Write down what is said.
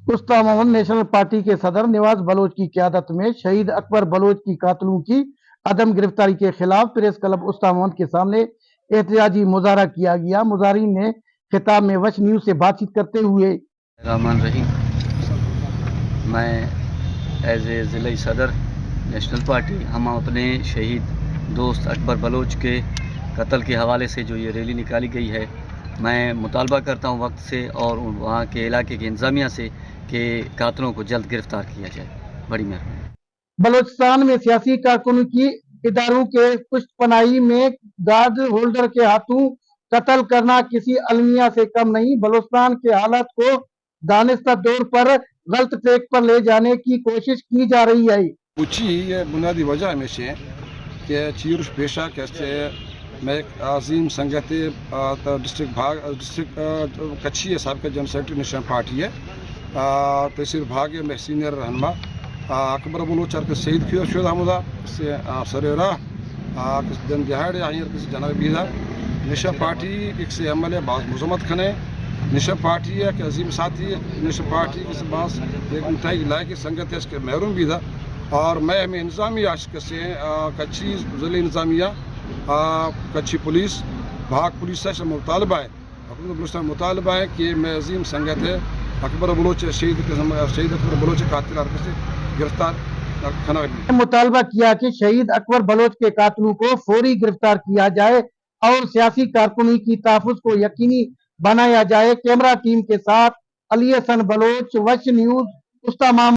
उस्ता Mohammad national party के सदर Nawaz Bloch की क़यादत में शहीद अकबर बलोच की कातलों की अदम गिरफ्तारी के खिलाफ प्रेस क्लब उस्ता मोहम्मद के सामने एहतजाजी मुजाहरा किया गया। मुजाहरीन ने खिताब में वश न्यूज से बातचीत करते हुए रहमान रहीम, मैं एज ए ज़िला सदर नेशनल पार्टी हम अपने शहीद दोस्त अकबर बलोच के कत्ल के हवाले से जो ये रैली निकाली गई है, मैं मुतालबा करता हूँ वक्त से और वहाँ के इलाके के इंतज़ामिया से कि कातलों को जल्द गिरफ्तार किया जाए। बड़ी मेहरबानी। बलोचिस्तान में सियासी कारकुनों की इदारों के पुष्टपनाही में गार्ड होल्डर के हाथों कत्ल करना किसी अलमिया से कम नहीं। बलोचिस्तान के हालात को दानिस्ता तौर पर गलत ट्रैक पर ले जाने की कोशिश की जा रही है। ये बुनियादी वजह में से कि चीरुष पेशा कैसे मैं एक अजीम संगत डिस्ट्रिक्ट कच्छी सबका जनरल सेक्रेटरी नेशनल पार्टी है तहसील भाग में सीनियर रहनमा अकबर बलोच के शहीद शुदा हमदा से सरेरा दिन दिहाड़े आयर किसी जनाब बीदा नेशनल पार्टी एक से MLA बाज मुजम्मत खने नेशनल पार्टी है कि अजीम साथी नेशनल पार्टी के बास एक मुतई इलाके संगत है इसके महरूम भी था और मैं हमें इंतजामिया से कच्छी ज़िले इंतजामिया कच्छी पुलिस भाग पुलिस से मुतालबा है मुतालबा है कि मैं अजीम संगत है अकबर बलोच शहीद अकबर बलोच कातिल से गिरफ्तार मुतालबा किया कि शहीद अकबर बलोच के कातिलों को फौरी गिरफ्तार किया जाए और सियासी कारकुनी की तहफ़्फ़ुज़ को यकीनी बनाया जाए। कैमरा टीम के साथ अली हसन बलोच, वश न्यूज, उस्ता